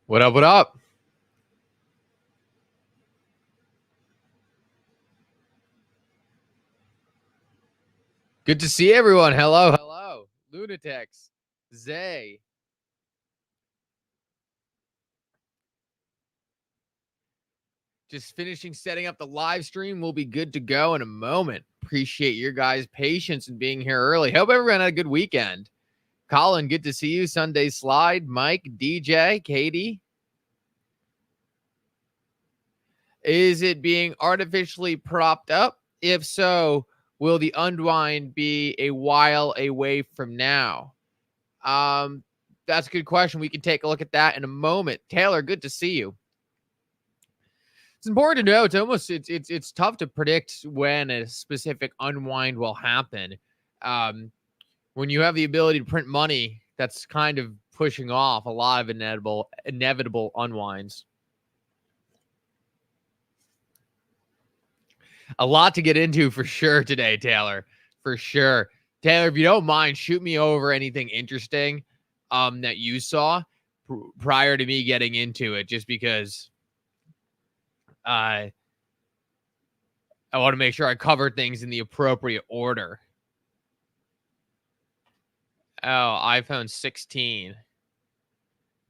What up? What up? Good to see everyone. Hello, hello. Lunatics. Zay. Just finishing setting up the live stream. We'll be good to go in a moment. Appreciate your guys' patience and being here early. Hope everyone had a good weekend. Colin, good to see you. Sunday Slide. Mike, DJ, Katie. Is it being artificially propped up? If so, will the unwind be a while away from now? That's a good question. We can take a look at that in a moment. Taylor, good to see you. It's important to know. It's tough to predict when a specific unwind will happen. When you have the ability to print money, that's kind of pushing off a lot of inevitable unwinds. A lot to get into for sure today, Taylor. For sure. Taylor, if you don't mind, shoot me over anything interesting that you saw prior to me getting into it, just because I want to make sure I cover things in the appropriate order. Oh, iPhone 16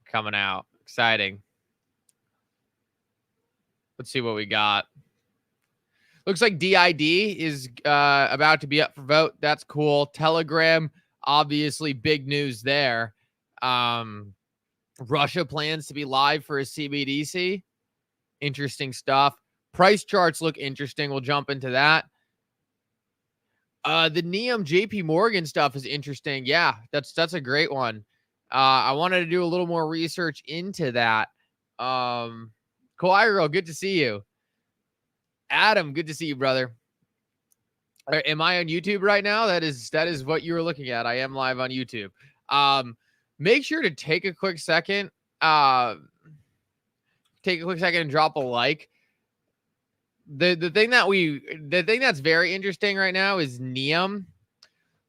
coming out. Exciting. Let's see what we got. Looks like DID is about to be up for vote. That's cool. Telegram, obviously big news there. Russia plans to be live for a CBDC. Interesting stuff. Price charts look interesting. We'll jump into that. The Nium JP Morgan stuff is interesting. Yeah, that's a great one. I wanted to do a little more research into that. Kawhi Girl, good to see you. Adam, good to see you, brother. Am I on YouTube right now? That is what you were looking at. I am live on YouTube. Make sure to take a quick second. And drop a like. The thing that's very interesting right now is Nium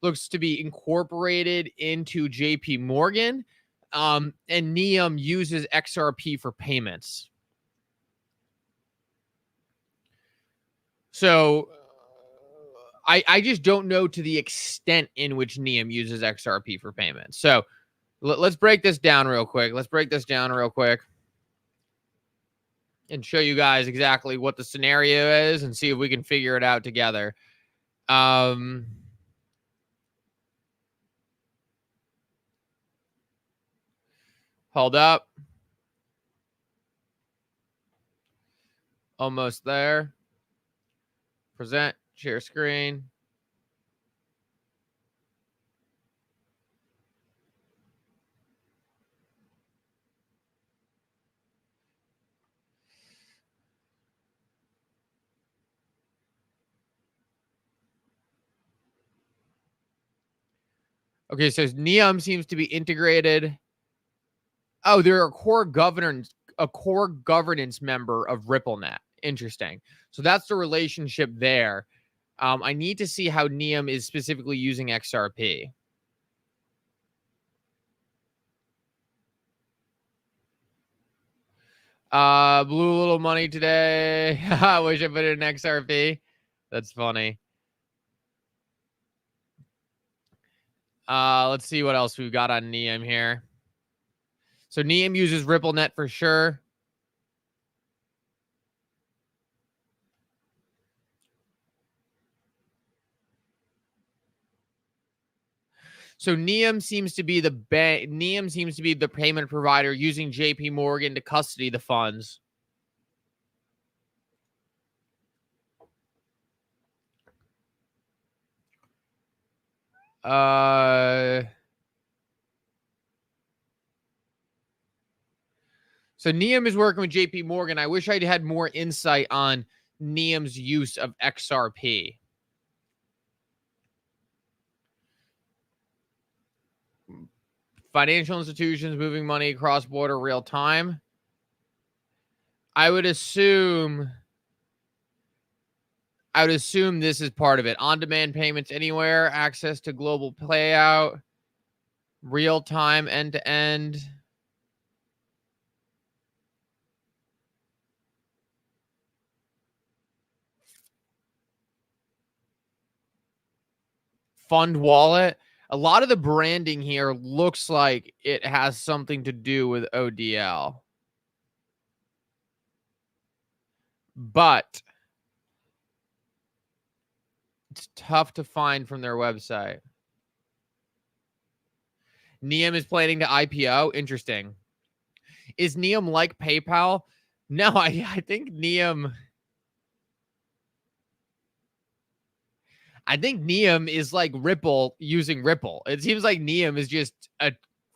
looks to be incorporated into JP Morgan. And Nium uses XRP for payments. So I just don't know to the extent in which Nium uses XRP for payments. So let's break this down real quick. And show you guys exactly what the scenario is and see if we can figure it out together. Hold up. Almost there. Present, share screen. Okay, so Nium seems to be integrated. Oh, they're a core governance member of RippleNet. Interesting. So that's the relationship there. I need to see how Nium is specifically using XRP. Blew a little money today. I wish I put it in XRP. That's funny. Let's see what else we've got on Nium here. So Nium uses RippleNet for sure. So Nium seems to be the payment provider using JP Morgan to custody the funds. So Nium is working with JP Morgan. I wish I'd had more insight on Nium's use of XRP. Financial institutions moving money across border real time. I would assume this is part of it. On-demand payments anywhere, access to global payout, real time, end-to-end. Fund wallet. A lot of the branding here looks like it has something to do with ODL. But it's tough to find from their website. Nium is planning to IPO. Interesting. Is Nium like PayPal? No, I think Nium. I think Nium is like Ripple using Ripple. It seems like Nium is just a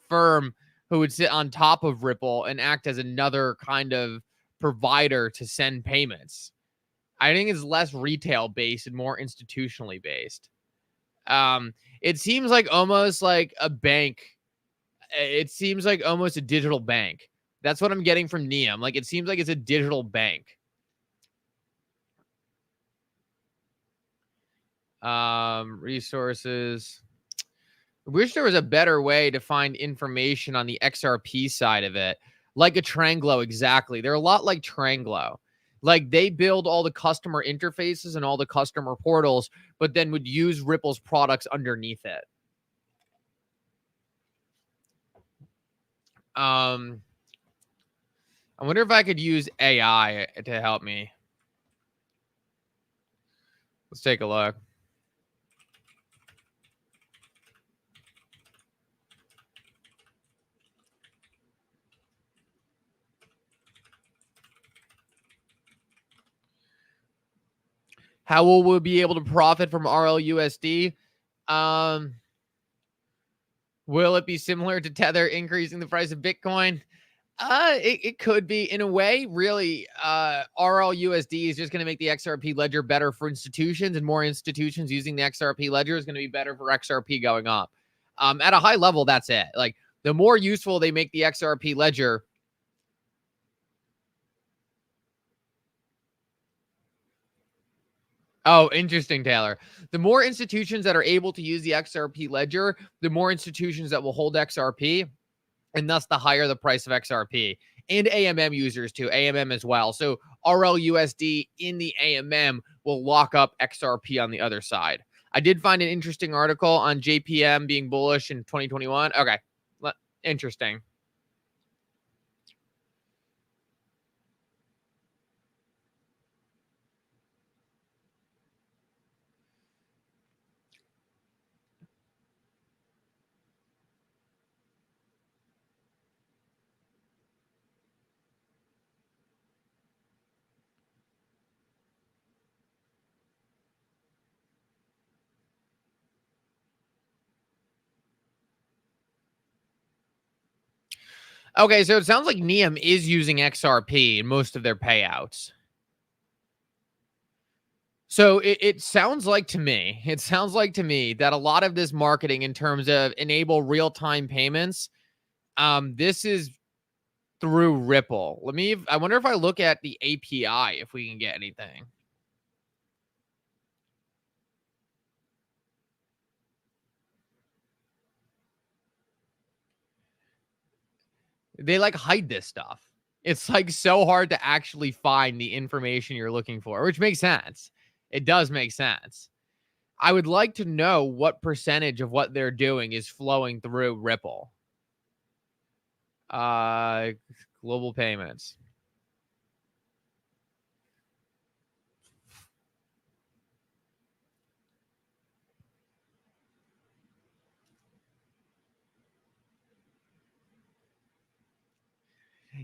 firm who would sit on top of Ripple and act as another kind of provider to send payments. I think it's less retail based and more institutionally based. It seems like almost like a bank. It seems like almost a digital bank. That's what I'm getting from Nium. Like, it seems like it's a digital bank. Resources. I wish there was a better way to find information on the XRP side of it. Like a Tranglo, exactly. They're a lot like Tranglo. Like, they build all the customer interfaces and all the customer portals, but then would use Ripple's products underneath it. I wonder if I could use AI to help me. Let's take a look. How will we be able to profit from RLUSD? Will it be similar to Tether increasing the price of Bitcoin? It could be in a way. Really, RLUSD is just going to make the XRP ledger better for institutions, and more institutions using the XRP ledger is going to be better for XRP going up. At a high level, that's it. Like, the more useful they make the XRP ledger, oh, interesting, Taylor. The more institutions that are able to use the XRP ledger, the more institutions that will hold XRP, and thus the higher the price of XRP. And AMM users too, AMM as well. So RLUSD in the AMM will lock up XRP on the other side. I did find an interesting article on JPM being bullish in 2021. Okay, interesting. Okay, so it sounds like Nium is using XRP in most of their payouts. So it sounds like to me, that a lot of this marketing in terms of enable real-time payments, this is through Ripple. I wonder if I look at the API, if we can get anything. They like hide this stuff. It's like so hard to actually find the information you're looking for, which makes sense. It does make sense. I would like to know what percentage of what they're doing is flowing through Ripple. Global payments.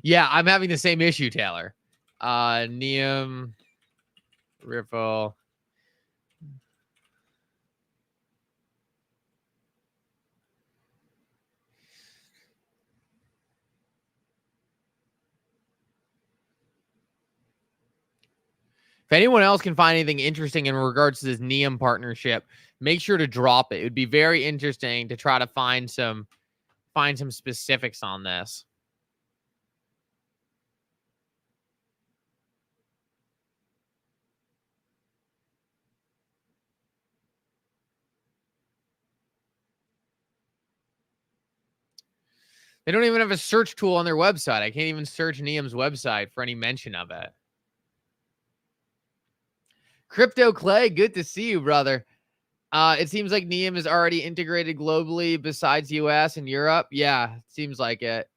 Yeah, I'm having the same issue, Taylor. Nium, Ripple. If anyone else can find anything interesting in regards to this Nium partnership, make sure to drop it. It would be very interesting to try to find some specifics on this. They don't even have a search tool on their website. I can't even search Nium's website for any mention of it. Crypto Clay, good to see you, brother. It seems like Nium is already integrated globally besides US and Europe. Yeah, seems like it.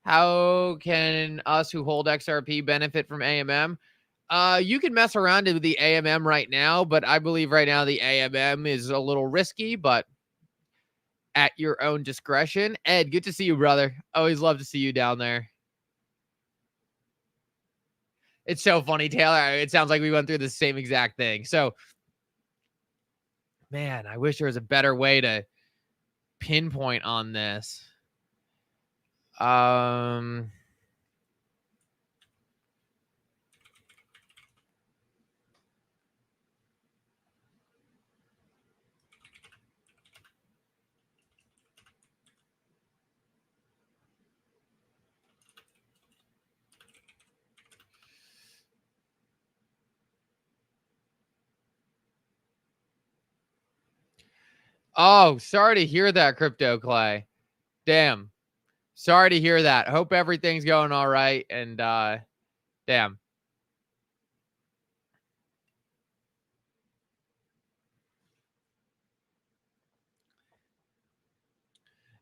How can us who hold XRP benefit from AMM? You can mess around with the AMM right now, but I believe right now the AMM is a little risky, but at your own discretion. Ed, good to see you, brother. Always love to see you down there. It's so funny, Taylor. It sounds like we went through the same exact thing. So, man, I wish there was a better way to pinpoint on this. Um, oh, sorry to hear that, Crypto Clay. Damn. Sorry to hear that. Hope everything's going all right. And damn.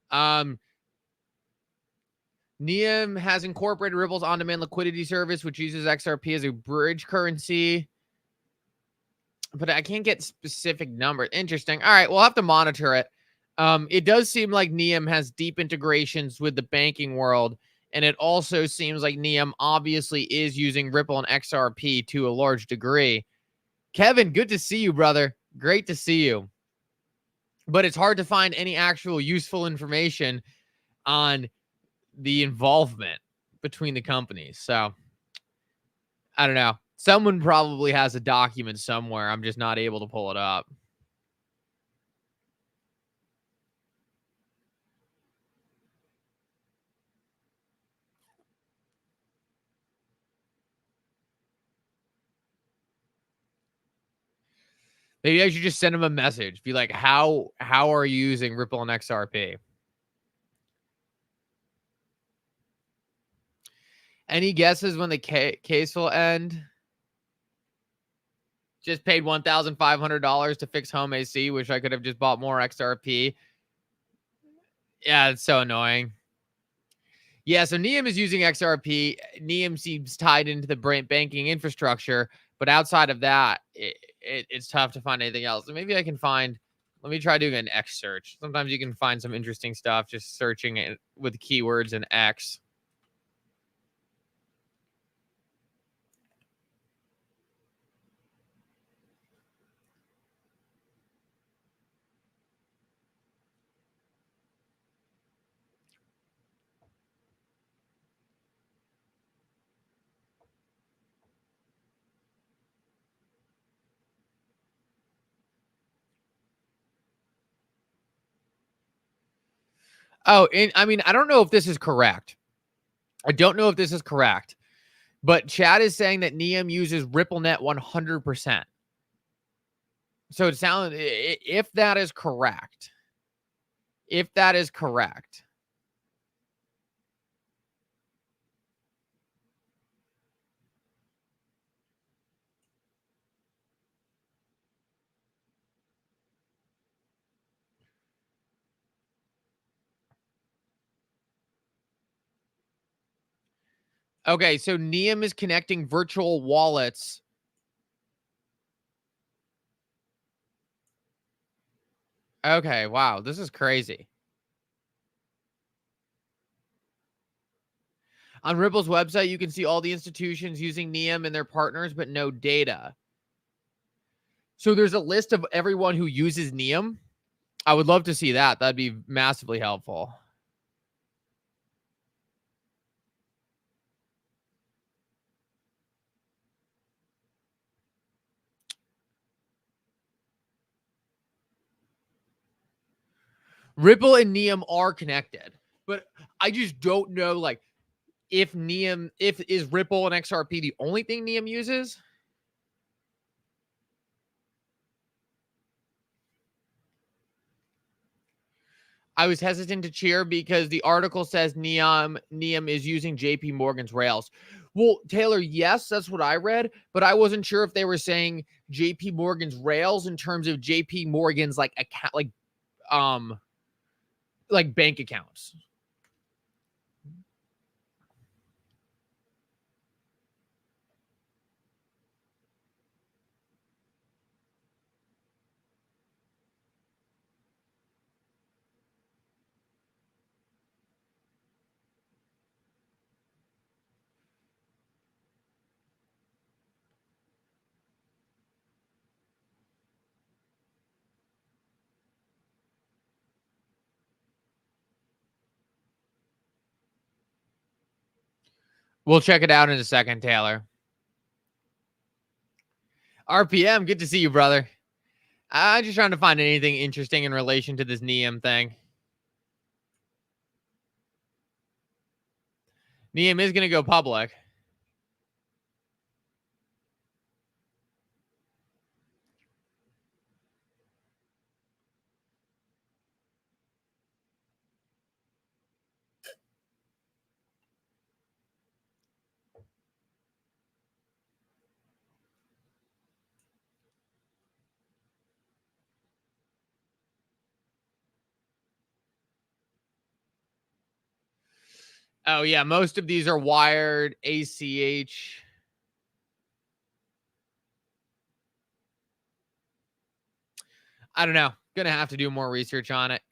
Um, Nium has incorporated Ripple's on-demand liquidity service, which uses XRP as a bridge currency. But I can't get specific numbers. Interesting. All right, we'll have to monitor it. It does seem like Nium has deep integrations with the banking world, and it also seems like Nium obviously is using Ripple and XRP to a large degree. Kevin, good to see you, brother. Great to see you. But it's hard to find any actual useful information on the involvement between the companies. So I don't know. Someone probably has a document somewhere. I'm just not able to pull it up. Maybe I should just send him a message. Be like, how are you using Ripple and XRP? Any guesses when the case will end? Just paid $1,500 to fix home AC. Wish I could have just bought more XRP. Yeah, it's so annoying. Yeah, so Nium is using XRP. Nium seems tied into the banking infrastructure, but outside of that, it's tough to find anything else. So maybe I can find. Let me try doing an X search. Sometimes you can find some interesting stuff just searching it with keywords in X. Oh, and I mean, I don't know if this is correct. I don't know if this is correct, but Chad is saying that Nium uses RippleNet 100%. So it sounds, if that is correct, okay, so Nium is connecting virtual wallets. Okay, wow, this is crazy. On Ripple's website, you can see all the institutions using Nium and their partners, but no data. So there's a list of everyone who uses Nium. I would love to see that. That'd be massively helpful. Ripple and Nium are connected, but I just don't know, like, if Nium, if is Ripple and XRP the only thing Nium uses? I was hesitant to cheer because the article says Nium is using JP Morgan's rails. Well, Taylor, yes, that's what I read, but I wasn't sure if they were saying JP Morgan's rails in terms of JP Morgan's like account like bank accounts. We'll check it out in a second, Taylor. RPM, good to see you, brother. I'm just trying to find anything interesting in relation to this Nium thing. Nium is going to go public. Oh, yeah. Most of these are wired ACH. I don't know. Gonna have to do more research on it.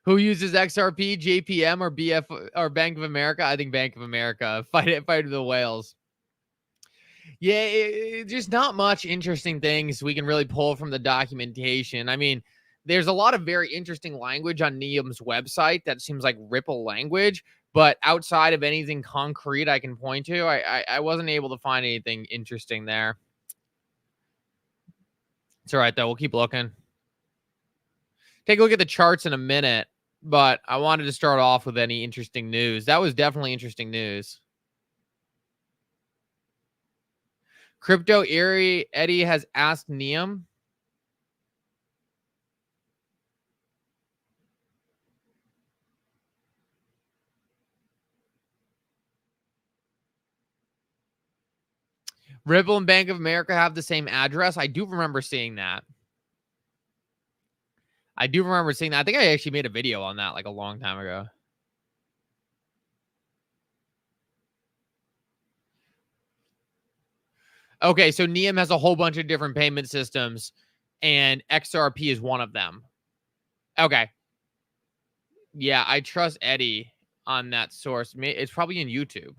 Who uses XRP, JPM, or BF or Bank of America? I think Bank of America. Fight the whales. Yeah, just not much interesting things we can really pull from the documentation. I mean, there's a lot of very interesting language on Nium's website that seems like Ripple language, but outside of anything concrete I can point to, I wasn't able to find anything interesting there. It's all right though. We'll keep looking. Take a look at the charts in a minute, but I wanted to start off with any interesting news. That was definitely interesting news. Crypto Eddie has asked Nium. Ripple and Bank of America have the same address. I do remember seeing that. I think I actually made a video on that like a long time ago. Okay, so Nium has a whole bunch of different payment systems, and XRP is one of them. Okay. Yeah, I trust Eddie on that source. It's probably in YouTube.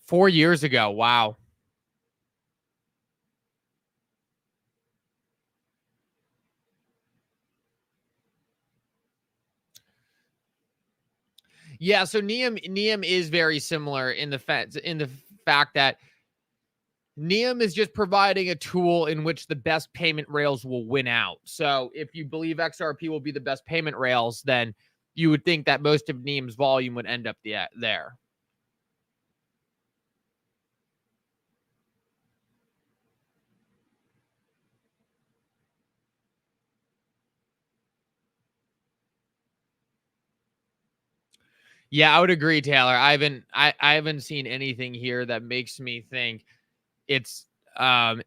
$4 years ago. Wow. Yeah, so Nium is very similar in the fact that Nium is just providing a tool in which the best payment rails will win out. So if you believe XRP will be the best payment rails, then you would think that most of Nium's volume would end up there. Yeah, I would agree, Taylor. I haven't seen anything here that makes me think it's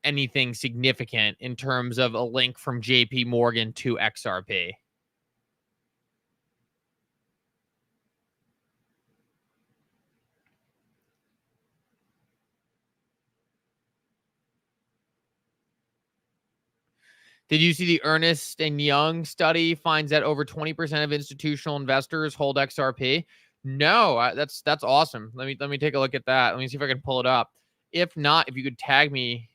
anything significant in terms of a link from JP Morgan to XRP. Did you see the Ernst and Young study finds that over 20% of institutional investors hold XRP? No, that's awesome. Let me take a look at that. Let me see if I can pull it up. If not, if you could tag me.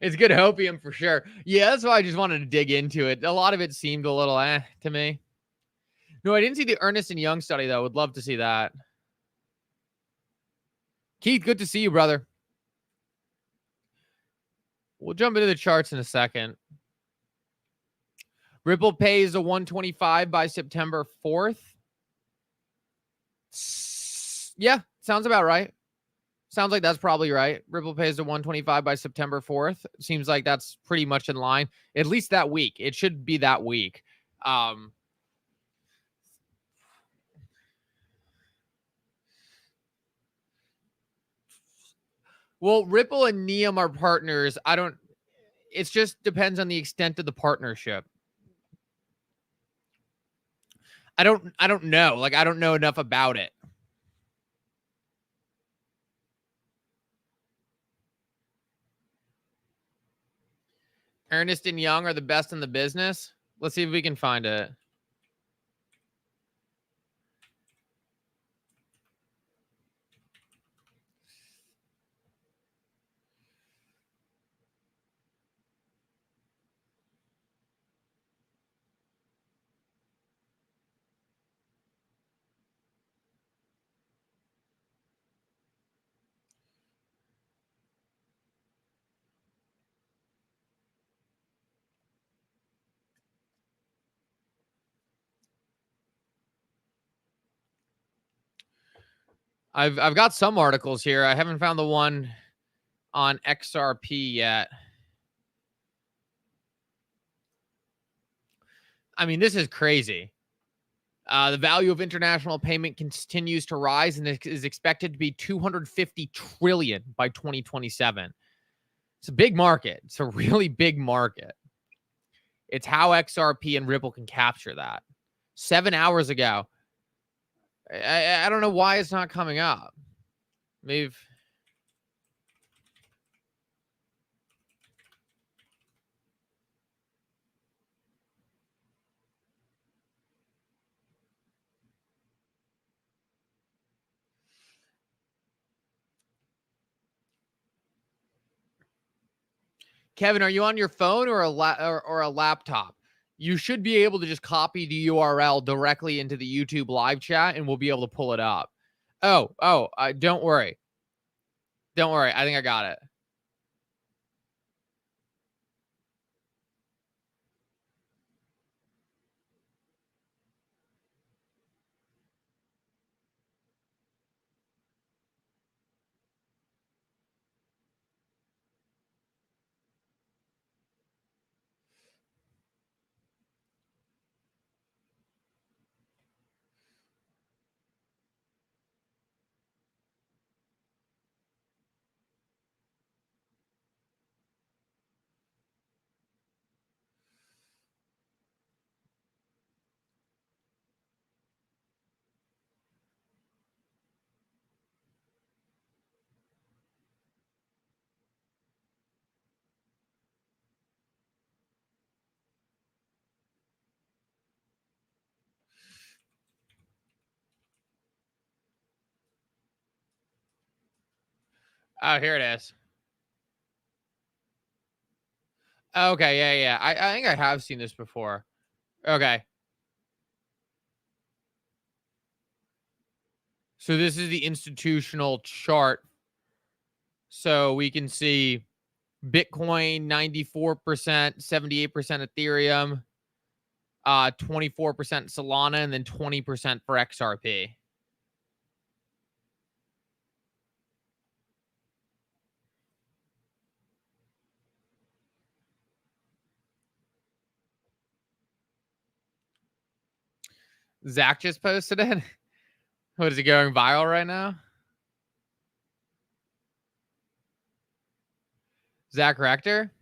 It's good hopium for sure. Yeah, that's why I just wanted to dig into it. A lot of it seemed a little to me. No, I didn't see the Ernest and Young study though. Would love to see that. Keith, good to see you, brother. We'll jump into the charts in a second. Ripple pays a 125 by September 4th. Yeah, sounds about right. Sounds like that's probably right. Ripple pays to 125 by September 4th. Seems like that's pretty much in line, at least that week. It should be that week. Well, Ripple and Nium are partners. It just depends on the extent of the partnership. I don't know. Like, I don't know enough about it. Ernest and Young are the best in the business. Let's see if we can find it. I've got some articles here. I haven't found the one on XRP yet. I mean, this is crazy. The value of international payment continues to rise and is expected to be 250 trillion by 2027. It's a big market. It's a really big market. It's how XRP and Ripple can capture that. 7 hours ago. I don't know why it's not coming up. Maybe. Kevin, are you on your phone or a laptop? You should be able to just copy the URL directly into the YouTube live chat, and we'll be able to pull it up. Don't worry. Don't worry. I think I got it. Oh, here it is. Okay, yeah. I think I have seen this before. Okay. So this is the institutional chart. So we can see Bitcoin 94%, 78% Ethereum, 24% Solana, and then 20% for XRP. Zach just posted it. What is it going viral right now? Zach Rector?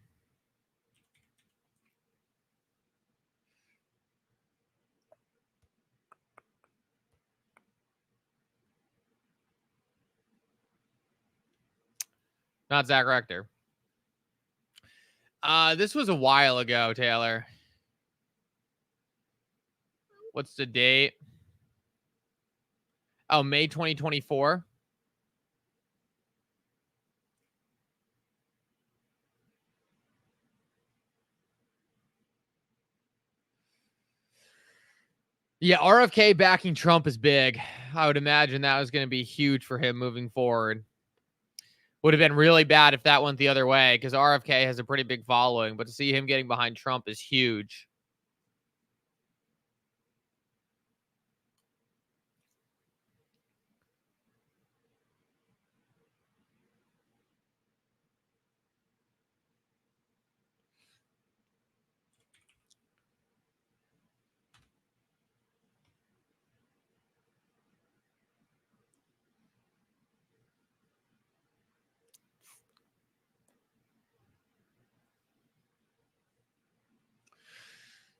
Not Zach Rector. This was a while ago, Taylor. What's the date? Oh, May 2024. Yeah, RFK backing Trump is big. I would imagine that was going to be huge for him moving forward. Would have been really bad if that went the other way because RFK has a pretty big following, but to see him getting behind Trump is huge.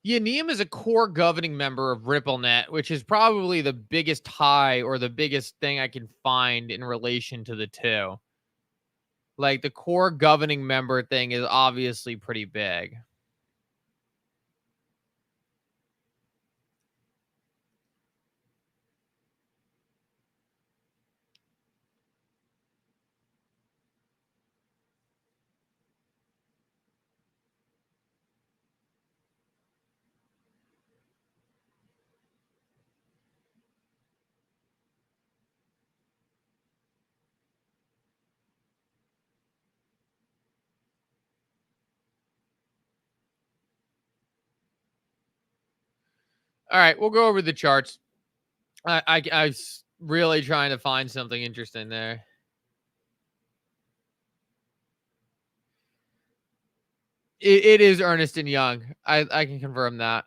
Yeah, Nium is a core governing member of RippleNet, which is probably the biggest tie or the biggest thing I can find in relation to the two. Like the core governing member thing is obviously pretty big. All right, we'll go over the charts. I was really trying to find something interesting there. It is Ernest and Young. I can confirm that.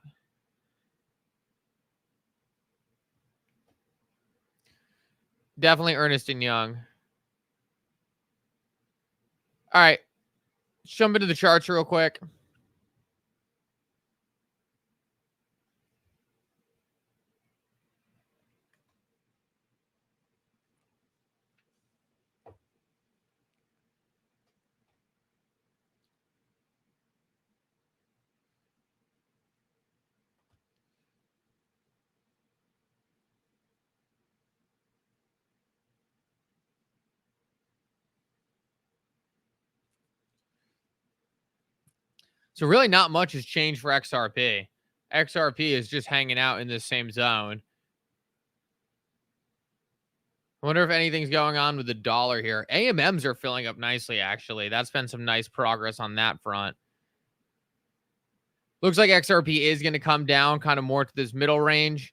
Definitely Ernest and Young. All right, let's jump into the charts real quick. So really not much has changed for XRP. XRP is just hanging out in this same zone. I wonder if anything's going on with the dollar here. AMMs are filling up nicely, actually. That's been some nice progress on that front. Looks like XRP is going to come down kind of more to this middle range.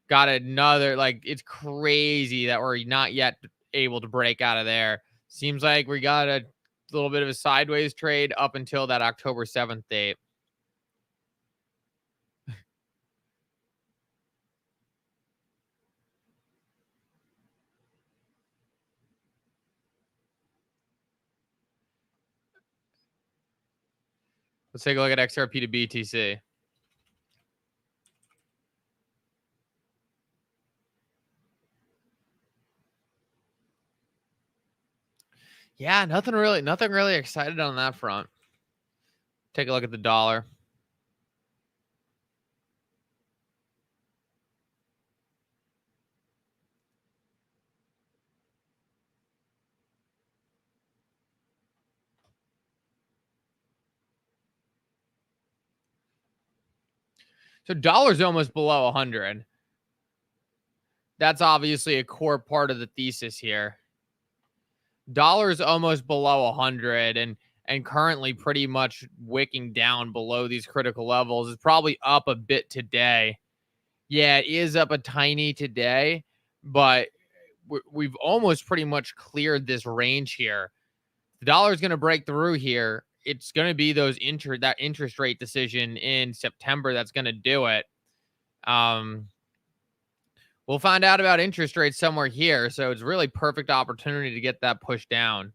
Got another, like, it's crazy that we're not yet able to break out of there. Seems like we got a little bit of a sideways trade up until that October 7th date. Let's take a look at XRP to BTC. Yeah, nothing really excited on that front. Take a look at the dollar. So dollar's almost below 100. That's obviously a core part of the thesis here. Dollar's almost below 100 and currently pretty much wicking down below these critical levels. It's probably up a bit today. Yeah, it is up a tiny today, but we've almost pretty much cleared this range here. The dollar's going to break through here. It's going to be that interest rate decision in September that's going to do it. We'll find out about interest rates somewhere here, so it's really perfect opportunity to get that pushed down.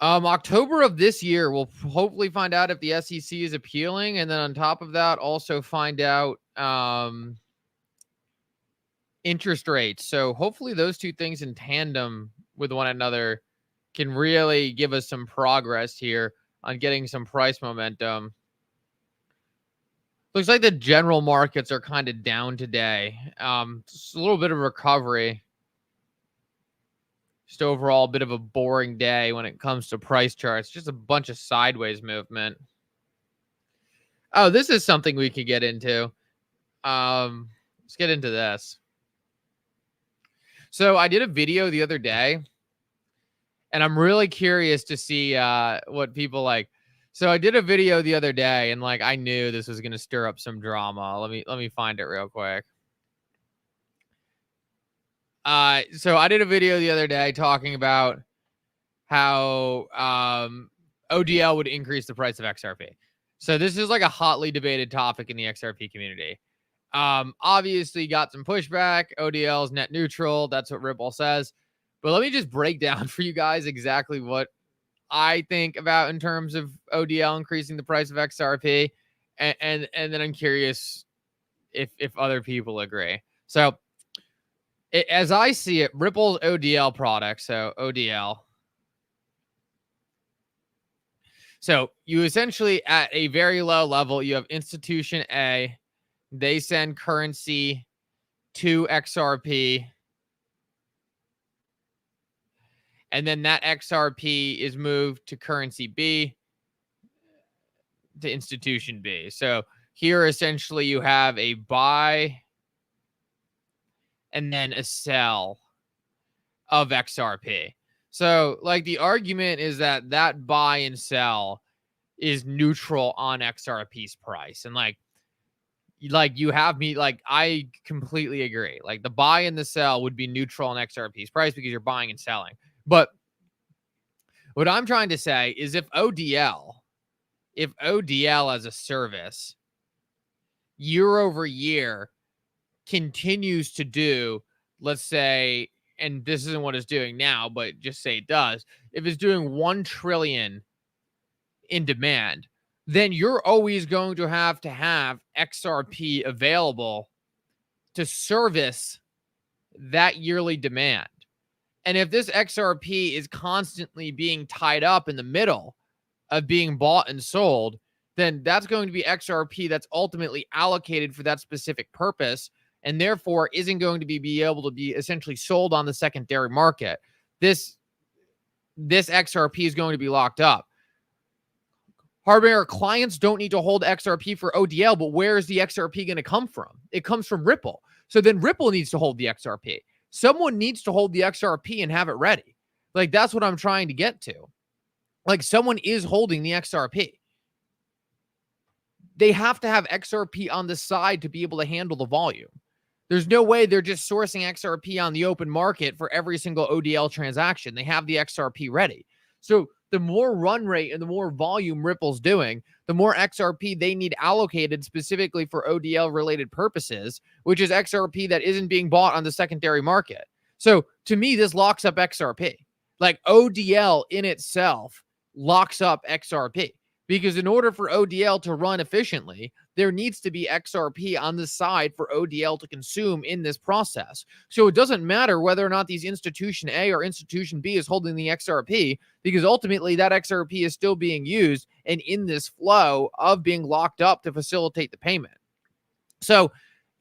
October of this year, we'll hopefully find out if the SEC is appealing, and then on top of that, also find out interest rates. So hopefully those two things in tandem with one another can really give us some progress here on getting some price momentum. Looks like the general markets are kind of down today. Just a little bit of recovery. Just overall a bit of a boring day when it comes to price charts. Just a bunch of sideways movement. Oh, this is something we could get into. Let's get into this. So I did a video the other day, and I'm really curious to see what people like. So I did a video the other day, and like I knew this was going to stir up some drama. Let me find it real quick. So I did a video the other day talking about how ODL would increase the price of XRP. So this is like a hotly debated topic in the XRP community. Obviously got some pushback. ODL is net neutral. That's what Ripple says. But let me just break down for you guys exactly what I think about in terms of ODL increasing the price of XRP. And then I'm curious if other people agree. So as I see it, Ripple's ODL product, so ODL. So you essentially at a very low level, you have institution A. They send currency to XRP. And then that XRP is moved to currency B, to institution B. So here essentially you have a buy and then a sell of XRP. So like the argument is that that buy and sell is neutral on XRP's price. And like you have me, like I completely agree. Like the buy and the sell would be neutral on XRP's price because you're buying and selling. But what I'm trying to say is if ODL as a service year over year continues to do, let's say, and this isn't what it's doing now, but just say it does, if it's doing 1 trillion in demand, then you're always going to have XRP available to service that yearly demand. And if this XRP is constantly being tied up in the middle of being bought and sold, then that's going to be XRP that's ultimately allocated for that specific purpose and therefore isn't going to be able to be essentially sold on the secondary market. This XRP is going to be locked up. Harbinger, clients don't need to hold XRP for ODL, but where is the XRP going to come from? It comes from Ripple. So then Ripple needs to hold the XRP. Someone needs to hold the XRP and have it ready. Like that's what I'm trying to get to. Like someone is holding the XRP. They have to have XRP on the side to be able to handle the volume. There's no way they're just sourcing XRP on the open market for every single ODL transaction. They have the XRP ready. So the more run rate and the more volume Ripple's doing, the more XRP they need allocated specifically for ODL related purposes, which is XRP that isn't being bought on the secondary market. So to me, this locks up XRP. Like ODL in itself locks up XRP. Because in order for ODL to run efficiently, there needs to be XRP on the side for ODL to consume in this process. So it doesn't matter whether or not these institution A or institution B is holding the XRP, because ultimately that XRP is still being used and in this flow of being locked up to facilitate the payment. So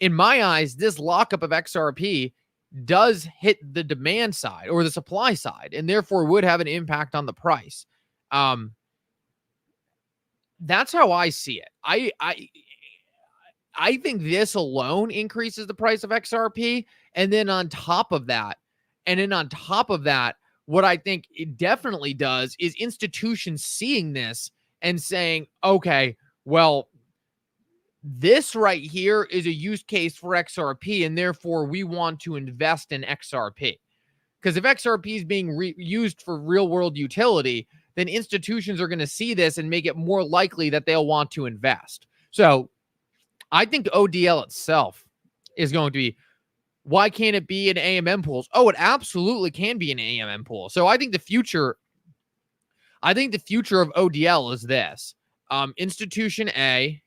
in my eyes, this lockup of XRP does hit the demand side or the supply side, and therefore would have an impact on the price. That's how I see it. I think this alone increases the price of XRP. And then on top of that, what I think it definitely does is institutions seeing this and saying, okay, well, this right here is a use case for XRP, and therefore we want to invest in XRP. Because if XRP is being used for real world utility, then institutions are going to see this and make it more likely that they'll want to invest. So I think ODL itself is going to be, why can't it be in AMM pools? Oh, it absolutely can be an AMM pool. So I think the future of ODL is this. Institution A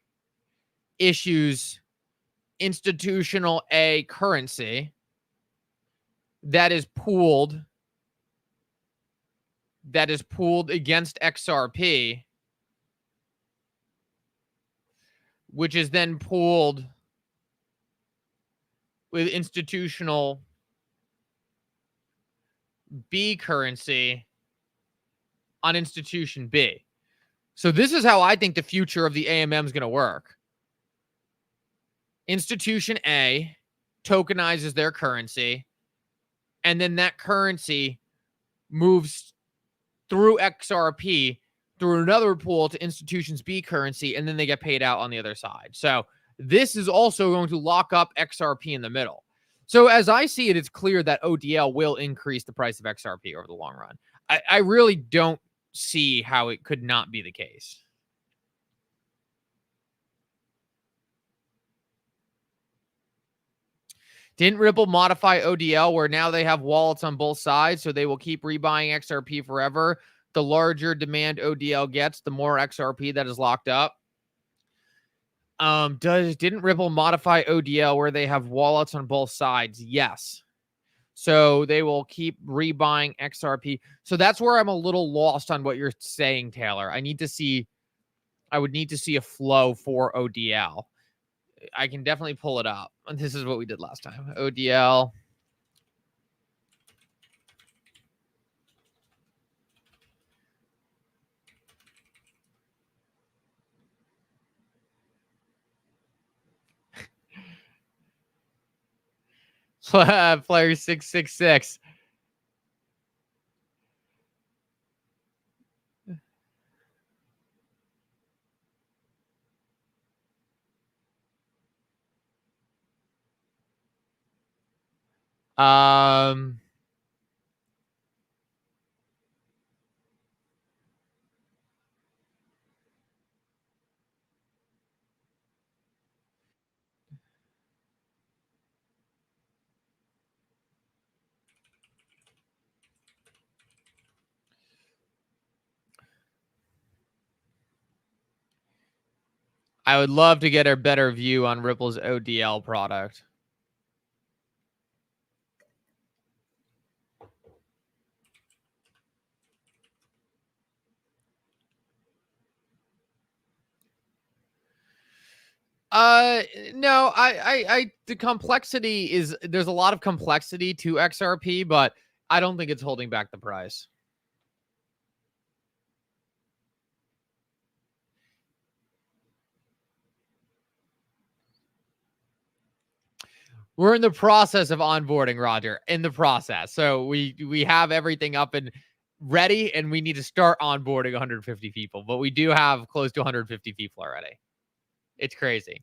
issues institutional A currency that is pooled against XRP, which is then pooled with institutional B currency on institution B. So this is how I think the future of the AMM is going to work. Institution A tokenizes their currency, and then that currency moves through XRP through another pool to institutions B currency, and then they get paid out on the other side. So this is also going to lock up XRP in the middle. So as I see it, it's clear that ODL will increase the price of XRP over the long run. I really don't see how it could not be the case. Didn't Ripple modify ODL where now they have wallets on both sides, so they will keep rebuying XRP forever? The larger demand ODL gets, the more XRP that is locked up. Didn't Ripple modify ODL where they have wallets on both sides? Yes. So they will keep rebuying XRP. So that's where I'm a little lost on what you're saying, Taylor. I would need to see a flow for ODL. I can definitely pull it up. And this is what we did last time. ODL. Player 666. Um, I would love to get a better view on Ripple's ODL product. No, the complexity is there's a lot of complexity to XRP, but I don't think it's holding back the price. We're in the process of onboarding, Roger, in the process. So we have everything up and ready, and we need to start onboarding 150 people, but we do have close to 150 people already. It's crazy.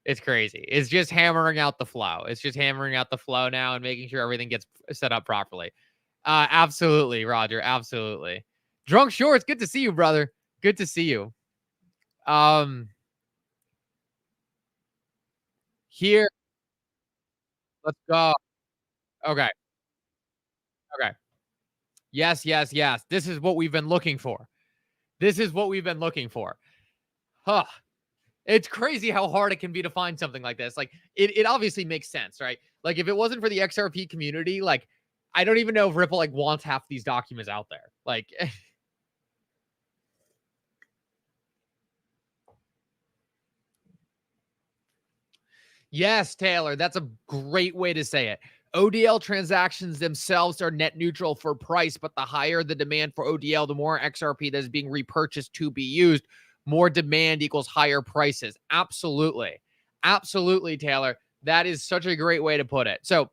It's crazy. It's just hammering out the flow. It's just hammering out the flow now and making sure everything gets set up properly. Absolutely, Roger. Absolutely. Drunk Shorts, good to see you, brother. Good to see you. Here, let's go. Okay. Okay. Yes, yes, yes. This is what we've been looking for. This is what we've been looking for. Huh. It's crazy how hard it can be to find something like this. Like it obviously makes sense, right? Like if it wasn't for the XRP community, like I don't even know if Ripple like wants half these documents out there. Like yes, Taylor, that's a great way to say it. ODL transactions themselves are net neutral for price, but the higher the demand for ODL, the more XRP that is being repurchased to be used. More demand equals higher prices. Absolutely. Absolutely, Taylor. That is such a great way to put it. So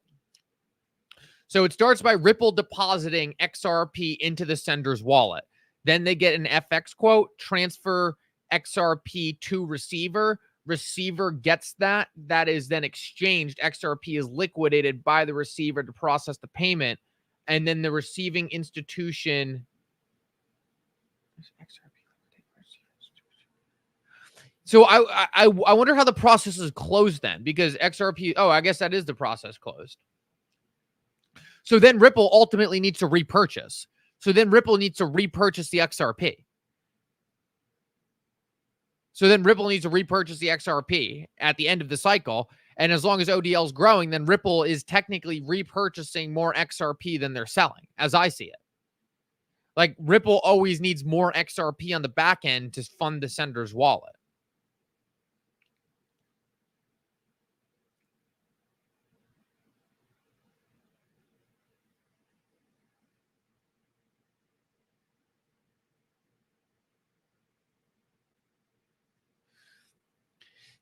it starts by Ripple depositing XRP into the sender's wallet. Then they get an FX quote, transfer XRP to receiver. Receiver gets that. That is then exchanged. XRP is liquidated by the receiver to process the payment. And then the receiving institution. So I wonder how the process is closed then, because XRP. Oh, I guess that is the process closed. So then Ripple ultimately needs to repurchase. So then Ripple needs to repurchase the XRP. So then Ripple needs to repurchase the XRP at the end of the cycle. And as long as ODL is growing, then Ripple is technically repurchasing more XRP than they're selling, as I see it. Like Ripple always needs more XRP on the back end to fund the sender's wallet.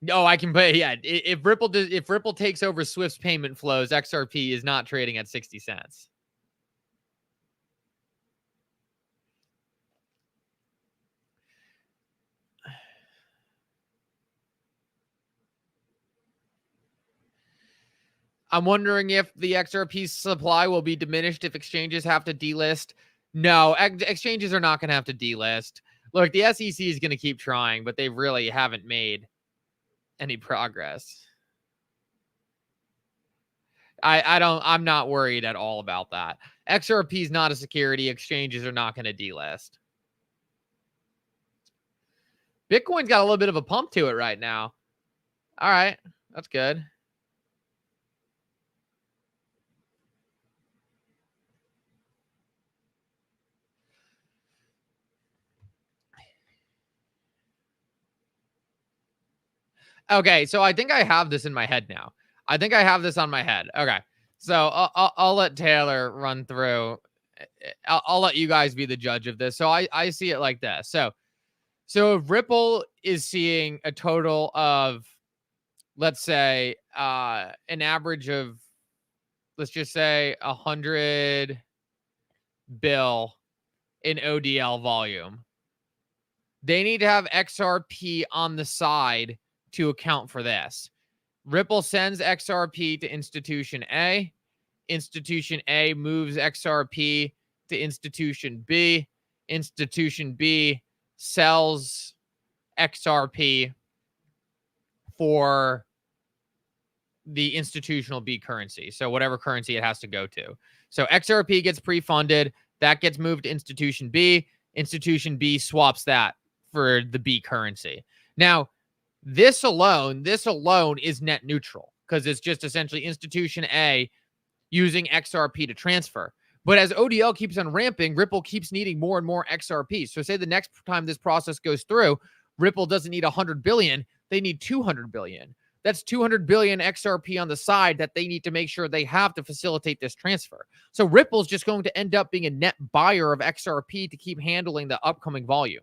No, I can pay. Yeah, if Ripple takes over Swift's payment flows, XRP is not trading at 60 cents. I'm wondering if the XRP supply will be diminished if exchanges have to delist. No, exchanges are not going to have to delist. Look, the SEC is going to keep trying, but they really haven't made any progress. I'm not worried at all about that. XRP is not a security. Exchanges are not going to delist. Bitcoin's got a little bit of a pump to it right now. All right, that's good. Okay, so I think I have this in my head now. I think I have this on my head. Okay, so I'll let Taylor run through. I'll let you guys be the judge of this. So I see it like this. So if Ripple is seeing a total of, let's say, an average of, let's just say, 100 bill in ODL volume, they need to have XRP on the side to account for this. Ripple sends XRP to institution A. Institution A moves XRP to institution B. Institution B sells XRP for the institutional B currency. So whatever currency it has to go to. So XRP gets pre-funded. That gets moved to institution B. Institution B swaps that for the B currency. Now, this alone is net neutral because it's just essentially institution A using XRP to transfer. But as ODL keeps on ramping, Ripple keeps needing more and more XRP. So say the next time this process goes through, Ripple doesn't need 100 billion, they need 200 billion. That's 200 billion XRP on the side that they need to make sure they have to facilitate this transfer. So Ripple's just going to end up being a net buyer of XRP to keep handling the upcoming volume.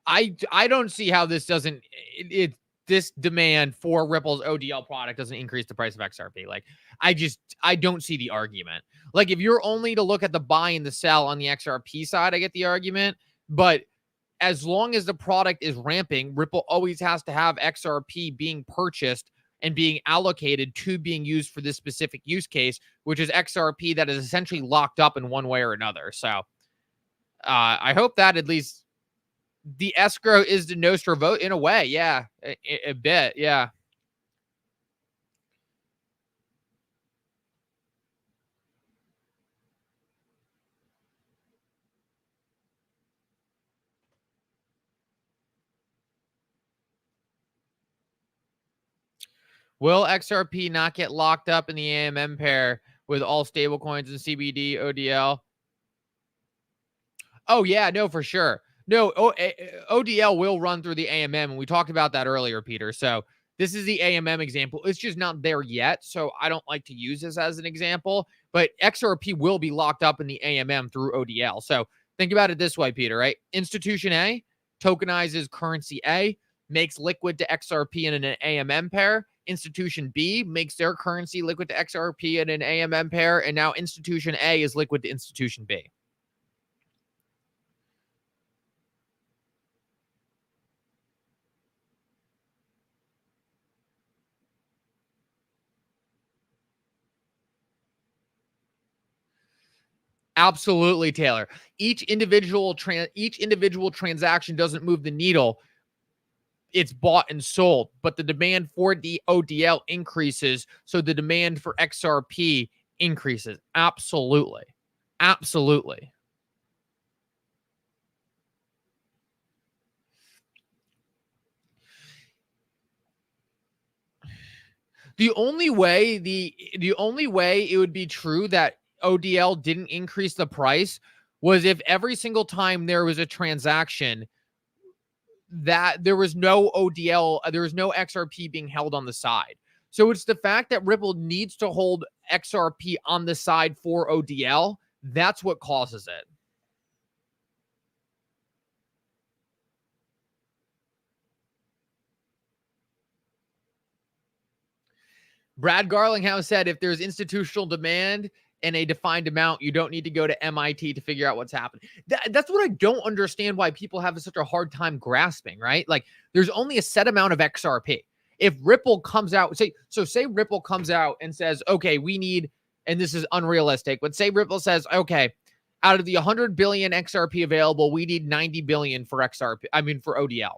I don't see how this doesn't this demand for Ripple's ODL product doesn't increase the price of XRP. Like I don't see the argument. Like if you're only to look at the buy and the sell on the XRP side, I get the argument, but as long as the product is ramping, Ripple always has to have XRP being purchased and being allocated to being used for this specific use case, which is XRP that is essentially locked up in one way or another. So I hope that at least the escrow is the Nostra vote in a way. Yeah, a bit. Yeah. Will XRP not get locked up in the AMM pair with all stablecoins and CBD ODL? Oh, yeah, no, for sure. No, ODL will run through the AMM, and we talked about that earlier, Peter. So this is the AMM example. It's just not there yet, so I don't like to use this as an example. But XRP will be locked up in the AMM through ODL. So think about it this way, Peter, right? Institution A tokenizes currency A, makes liquid to XRP in an AMM pair. Institution B makes their currency liquid to XRP in an AMM pair, and now Institution A is liquid to Institution B. Absolutely, Taylor. Each individual transaction doesn't move the needle. It's bought and sold, but the demand for the ODL increases, so the demand for XRP increases. Absolutely. Absolutely. The only way it would be true that ODL didn't increase the price was if every single time there was a transaction that there was no ODL, there was no XRP being held on the side. So it's the fact that Ripple needs to hold XRP on the side for ODL. That's what causes it. Brad Garlinghouse said if there's institutional demand and a defined amount, you don't need to go to MIT to figure out what's happening. That's what I don't understand why people have such a hard time grasping, right? Like there's only a set amount of XRP. If Ripple comes out, say Ripple comes out and says, okay, we need, and this is unrealistic, but say Ripple says, okay, out of the 100 billion XRP available, we need 90 billion for for ODL.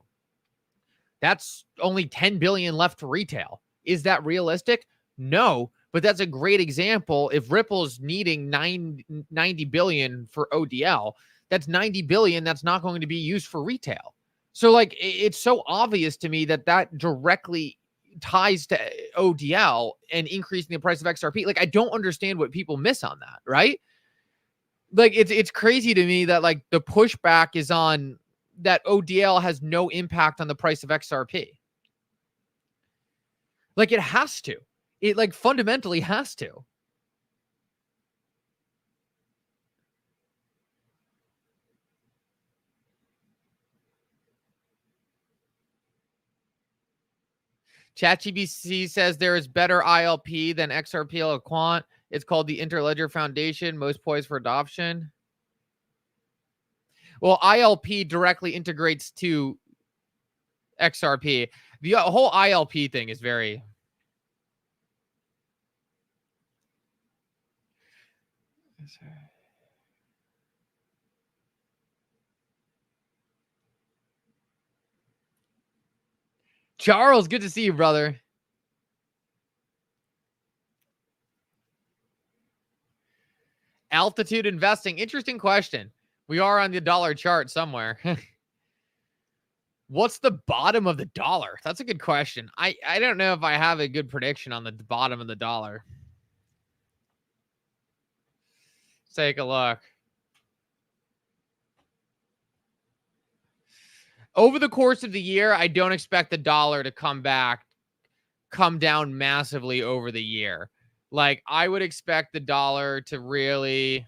That's only 10 billion left to retail. Is that realistic? No, but that's a great example. If Ripple's needing 90 billion for ODL, that's 90 billion that's not going to be used for retail. So like it's so obvious to me that directly ties to ODL and increasing the price of XRP. Like I don't understand what people miss on that, right? Like it's crazy to me that like the pushback is on that ODL has no impact on the price of XRP. Like it has to. It like fundamentally has to. ChatGPT says there is better ILP than XRP Quant. It's called the Interledger Foundation, most poised for adoption. Well, ILP directly integrates to XRP. The whole ILP thing is very... Charles, good to see you, brother. Altitude investing. Interesting question. We are on the dollar chart somewhere. What's the bottom of the dollar? That's a good question. I don't know if I have a good prediction on the bottom of the dollar. Let's take a look. Over the course of the year, I don't expect the dollar to come down massively over the year. Like, I would expect the dollar to really...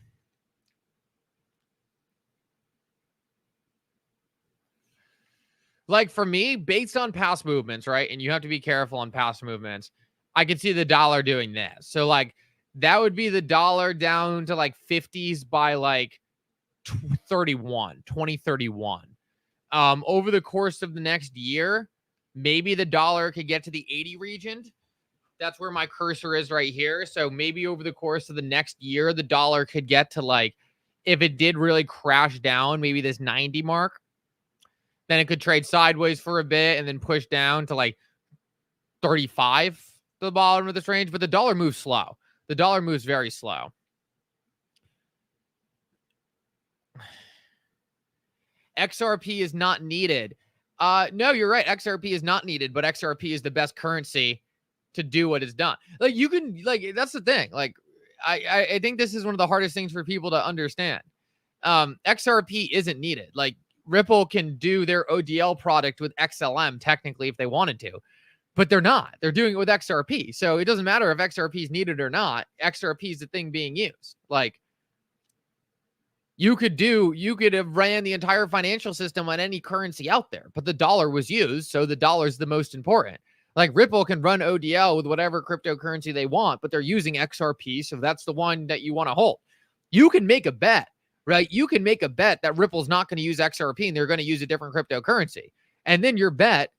Like, for me, based on past movements, right? And you have to be careful on past movements. I could see the dollar doing this. So, like, that would be the dollar down to, like, 50s by, like, 2031. Over the course of the next year, maybe the dollar could get to the 80 region. That's where my cursor is right here. So maybe over the course of the next year, the dollar could get to like, if it did really crash down, maybe this 90 mark, then it could trade sideways for a bit and then push down to like 35 to the bottom of this range. But the dollar moves slow. The dollar moves very slow. XRP is not needed. No, you're right. XRP is not needed, but XRP is the best currency to do what is done. Like you can, like, that's the thing. Like, I think this is one of the hardest things for people to understand. XRP isn't needed. Like Ripple can do their ODL product with XLM technically if they wanted to, but they're not. They're doing it with XRP. So it doesn't matter if XRP is needed or not. XRP is the thing being used. Like, you could have ran the entire financial system on any currency out there, but the dollar was used, so the dollar is the most important. Like Ripple can run ODL with whatever cryptocurrency they want, but they're using XRP, so that's the one that you want to hold. You can make a bet, right? You can make a bet that Ripple's not going to use XRP and they're going to use a different cryptocurrency. And then your bet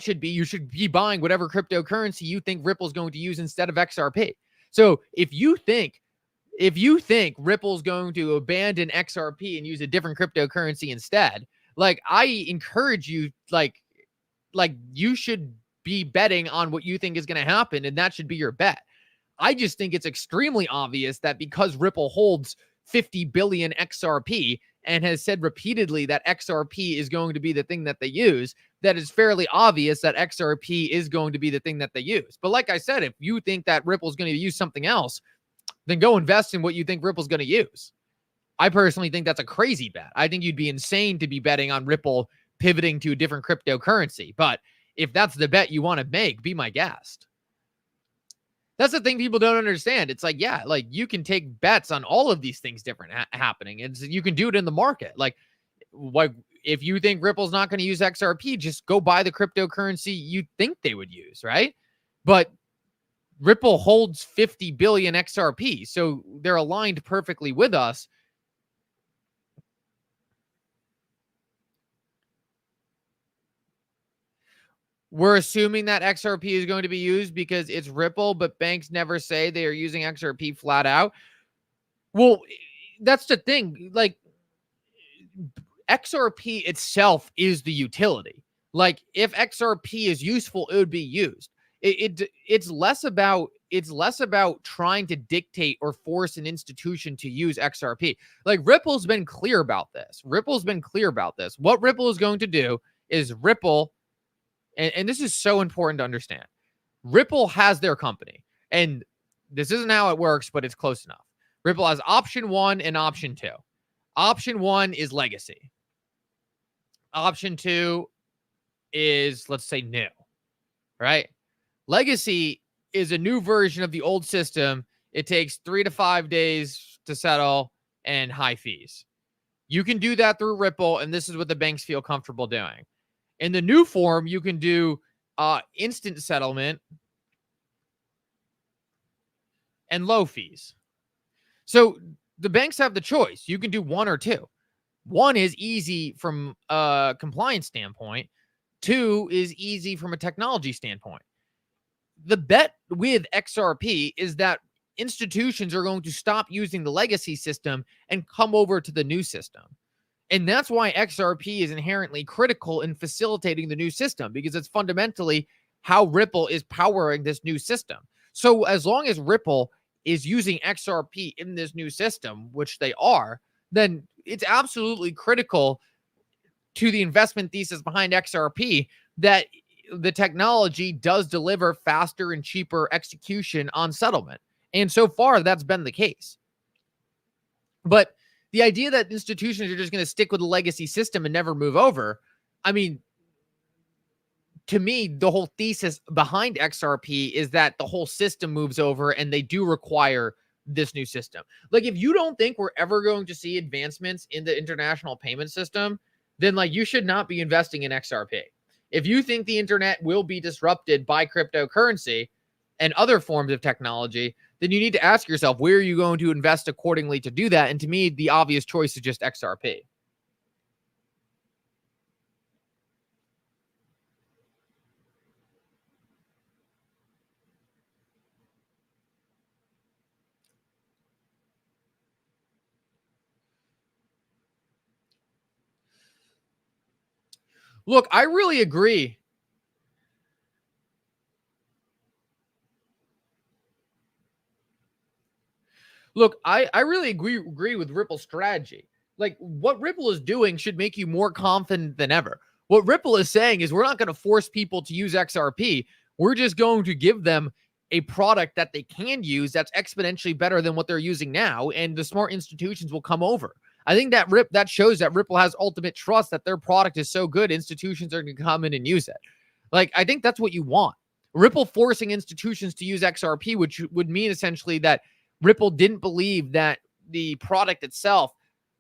should be you should be buying whatever cryptocurrency you think Ripple's going to use instead of XRP. So if you think Ripple's going to abandon XRP and use a different cryptocurrency instead, like I encourage you, like you should be betting on what you think is going to happen, and that should be your bet. I just think it's extremely obvious that because Ripple holds 50 billion XRP and has said repeatedly that XRP is going to be the thing that they use, that it's fairly obvious that XRP is going to be the thing that they use. But like I said, if you think that Ripple's going to use something else, then go invest in what you think Ripple's going to use. I personally think that's a crazy bet. I think you'd be insane to be betting on Ripple pivoting to a different cryptocurrency. But If that's the bet you want to make, be my guest. That's the thing people don't understand. It's like, yeah, like you can take bets on all of these things different happening. And you can do it in the market. Like if you think Ripple's not going to use XRP, just go buy the cryptocurrency you think they would use, right? But Ripple holds 50 billion XRP, so they're aligned perfectly with us. We're assuming that XRP is going to be used because it's Ripple, but banks never say they are using XRP flat out. Well, that's the thing. Like, XRP itself is the utility. Like, if XRP is useful, it would be used. It's less about trying to dictate or force an institution to use XRP. Like, Ripple's been clear about this. What Ripple is going to do is Ripple, and this is so important to understand. Ripple has their company, and this isn't how it works, but it's close enough. Ripple has option 1 and option 2. Option 1 is legacy. Option 2 is, let's say, new, right? Legacy is a new version of the old system. It takes 3 to 5 days to settle and high fees. You can do that through Ripple, and this is what the banks feel comfortable doing. In the new form, you can do instant settlement and low fees. So the banks have the choice. You can do one or two. One is easy from a compliance standpoint. Two is easy from a technology standpoint. The bet with XRP is that institutions are going to stop using the legacy system and come over to the new system. And that's why XRP is inherently critical in facilitating the new system, because it's fundamentally how Ripple is powering this new system. So as long as Ripple is using XRP in this new system, which they are, then it's absolutely critical to the investment thesis behind XRP that the technology does deliver faster and cheaper execution on settlement. And so far, that's been the case. But the idea that institutions are just going to stick with the legacy system and never move over, I mean, to me, the whole thesis behind XRP is that the whole system moves over and they do require this new system. Like, if you don't think we're ever going to see advancements in the international payment system, then like you should not be investing in XRP. If you think the internet will be disrupted by cryptocurrency and other forms of technology, then you need to ask yourself, where are you going to invest accordingly to do that? And to me, the obvious choice is just XRP. Look, I really agree. Look, I really agree with Ripple's strategy. Like, what Ripple is doing should make you more confident than ever. What Ripple is saying is, we're not going to force people to use XRP. We're just going to give them a product that they can use that's exponentially better than what they're using now, and the smart institutions will come over. I think that shows that Ripple has ultimate trust that their product is so good, institutions are going to come in and use it. Like, I think that's what you want. Ripple forcing institutions to use XRP, which would mean essentially that Ripple didn't believe that the product itself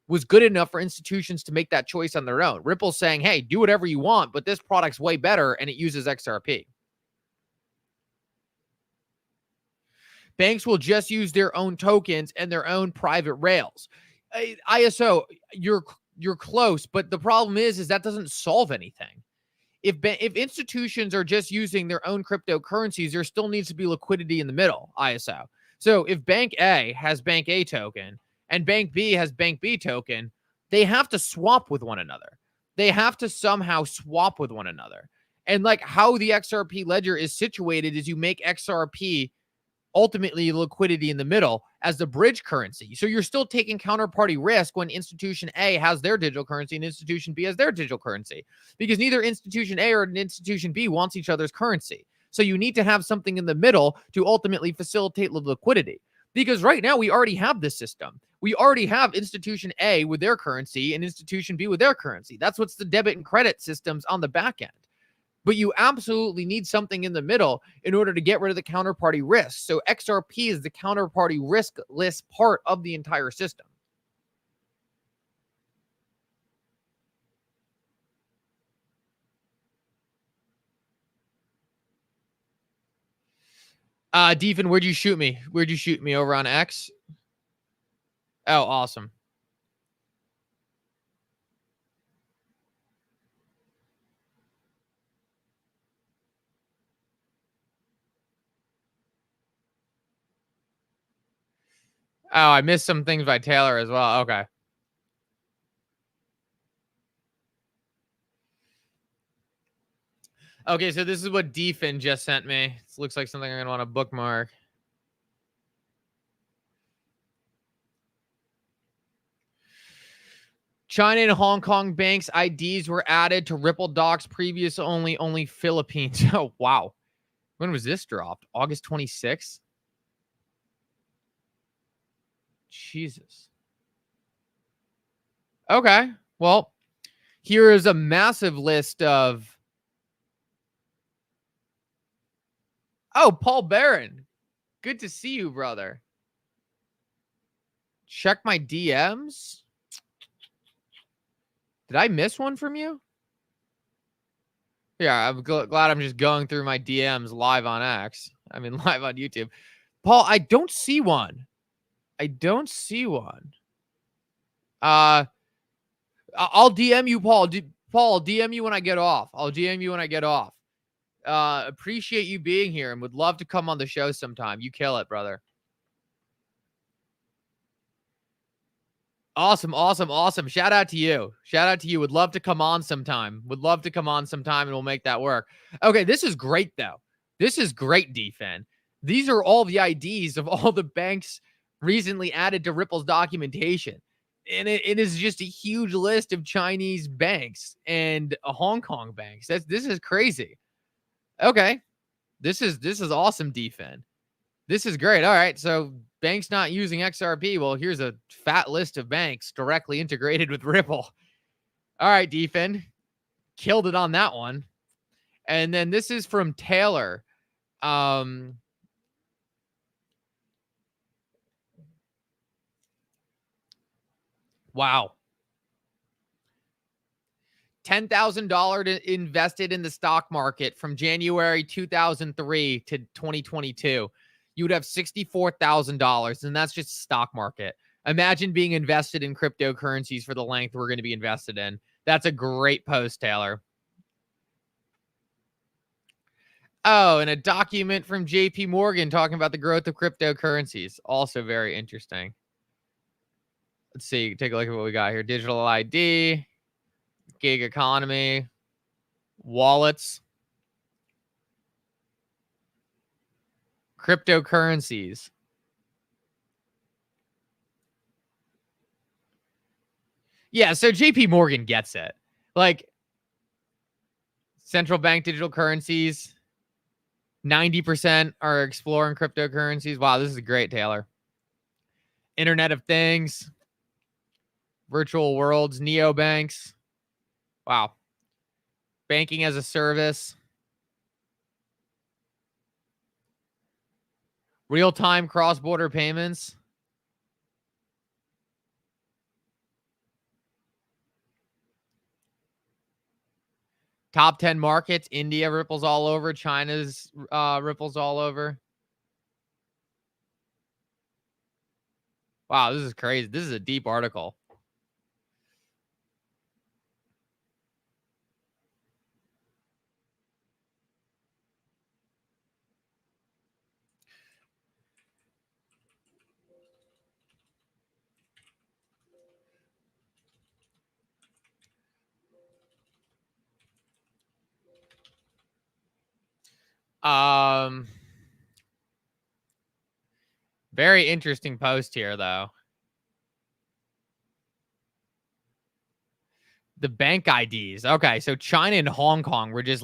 was good enough for institutions to make that choice on their own. Ripple's saying, hey, do whatever you want, but this product's way better and it uses XRP. Banks will just use their own tokens and their own private rails. ISO, you're close, but the problem is that doesn't solve anything. If institutions are just using their own cryptocurrencies, there still needs to be liquidity in the middle, ISO. So if Bank A has Bank A token and Bank B has Bank B token, they have to swap with one another. They have to somehow swap with one another. And like how the XRP ledger is situated is you make XRP ultimately liquidity in the middle as the bridge currency. So you're still taking counterparty risk when institution A has their digital currency and institution B has their digital currency, because neither institution A or institution B wants each other's currency. So you need to have something in the middle to ultimately facilitate liquidity. Because right now we already have this system. We already have institution A with their currency and institution B with their currency. That's what's the debit and credit systems on the back end. but you absolutely need something in the middle in order to get rid of the counterparty risk. So XRP is the counterparty riskless part of the entire system. Deefin, where'd you shoot me? Where'd you shoot me? Over on X? Oh, awesome. Oh, I missed some things by Taylor as well. Okay. Okay, so this is what Deefin just sent me. This looks like something I'm going to want to bookmark. China and Hong Kong banks' IDs were added to Ripple docs. Previous only Philippines. Oh, wow. When was this dropped? August 26th? Jesus. Okay. Well, here is a massive list of... Oh, Paul Barron. Good to see you, brother. Check my DMs. Did I miss one from you? Yeah, I'm glad I'm just going through my DMs live on X. I mean, live on YouTube. Paul, I don't see one. I don't see one. I'll DM you, Paul. Paul, DM you when I get off. I'll DM you when I get off. Appreciate you being here and would love to come on the show sometime. You kill it, brother. Awesome, awesome, awesome. Shout out to you. Shout out to you. Would love to come on sometime. Would love to come on sometime and we'll make that work. Okay, this is great, though. This is great, DFN. These are all the IDs of all the banks recently added to Ripple's documentation. And it is just a huge list of Chinese banks and Hong Kong banks. This is crazy. Okay. This is awesome, DFN. This is great. All right. So banks not using XRP. Well, here's a fat list of banks directly integrated with Ripple. All right, DFN. Killed it on that one. And then this is from Taylor. Wow. $10,000 invested in the stock market from January 2003 to 2022. You would have $64,000, and that's just stock market. Imagine being invested in cryptocurrencies for the length we're going to be invested in. That's a great post, Taylor. Oh, and a document from JP Morgan talking about the growth of cryptocurrencies. Also very interesting. Let's see. Take a look at what we got here. Digital ID, gig economy, wallets, cryptocurrencies. Yeah, so JP Morgan gets it. Like, central bank digital currencies, 90% are exploring cryptocurrencies. Wow, this is great, Taylor. Internet of Things, virtual worlds, neobanks. Wow. Banking as a service. Real-time cross-border payments. Top 10 markets. India ripples all over. China's ripples all over. Wow, this is crazy. This is a deep article. Very interesting post here, though. The bank IDs. Okay, so China and Hong Kong were just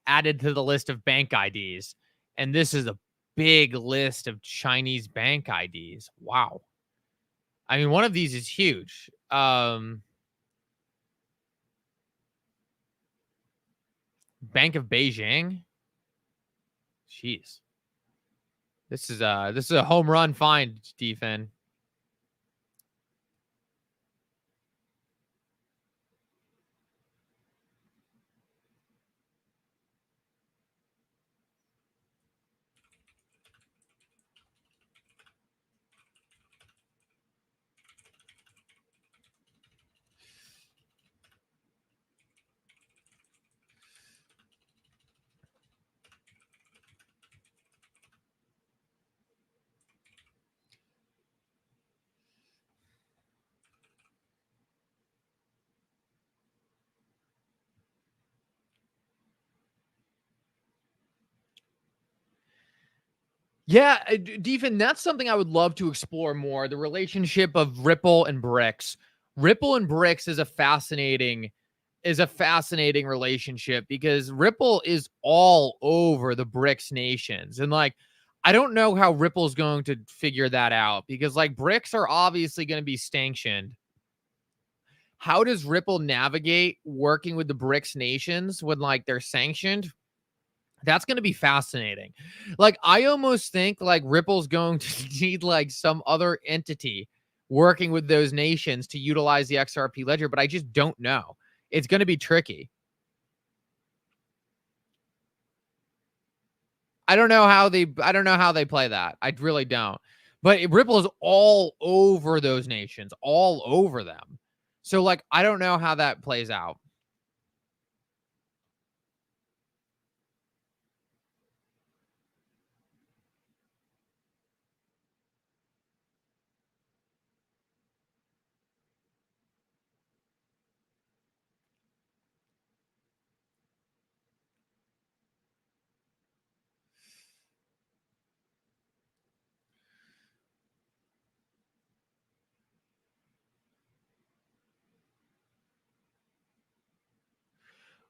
added to the list of bank IDs. And this is a big list of Chinese bank IDs. Wow. I mean, one of these is huge. Bank of Beijing. Jeez. This is a home run find, Stephen. Yeah, Deefin, that's something I would love to explore more. The relationship of Ripple and BRICS. Ripple and BRICS is a fascinating relationship because Ripple is all over the BRICS nations. And like, I don't know how Ripple's going to figure that out because like BRICS are obviously going to be sanctioned. How does Ripple navigate working with the BRICS nations when like they're sanctioned? That's going to be fascinating. Like, I almost think like Ripple's going to need like some other entity working with those nations to utilize the XRP ledger, but I just don't know. It's going to be tricky. I don't know how they play that. I really don't. But Ripple is all over those nations, all over them. So like I don't know how that plays out.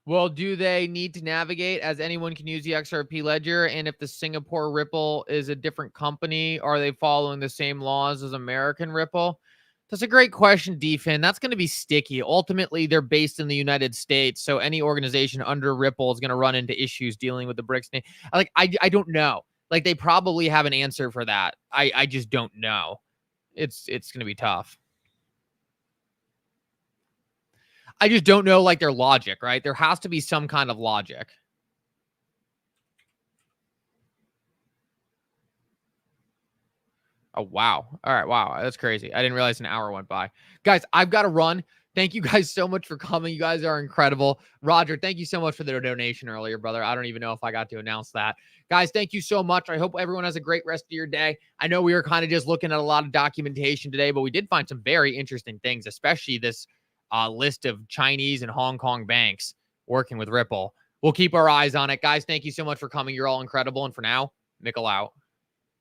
Well, do they need to navigate as anyone can use the XRP ledger? And if the Singapore Ripple is a different company, are they following the same laws as American Ripple? That's a great question, Defin. That's going to be sticky. Ultimately, they're based in the United States, so any organization under Ripple is going to run into issues dealing with the BRICS name. Like, I don't know. Like, they probably have an answer for that. I just don't know. It's going to be tough. I just don't know like their logic, right? There has to be some kind of logic. Oh, wow. All right. Wow. That's crazy. I didn't realize an hour went by. Guys, I've got to run. Thank you guys so much for coming. You guys are incredible. Roger, thank you so much for the donation earlier, brother. I don't even know if I got to announce that. Guys, thank you so much. I hope everyone has a great rest of your day. I know we were kind of just looking at a lot of documentation today, but we did find some very interesting things, especially this list of Chinese and Hong Kong banks working with Ripple. We'll keep our eyes on it. Guys, thank you so much for coming. You're all incredible. And for now, Mikkel out.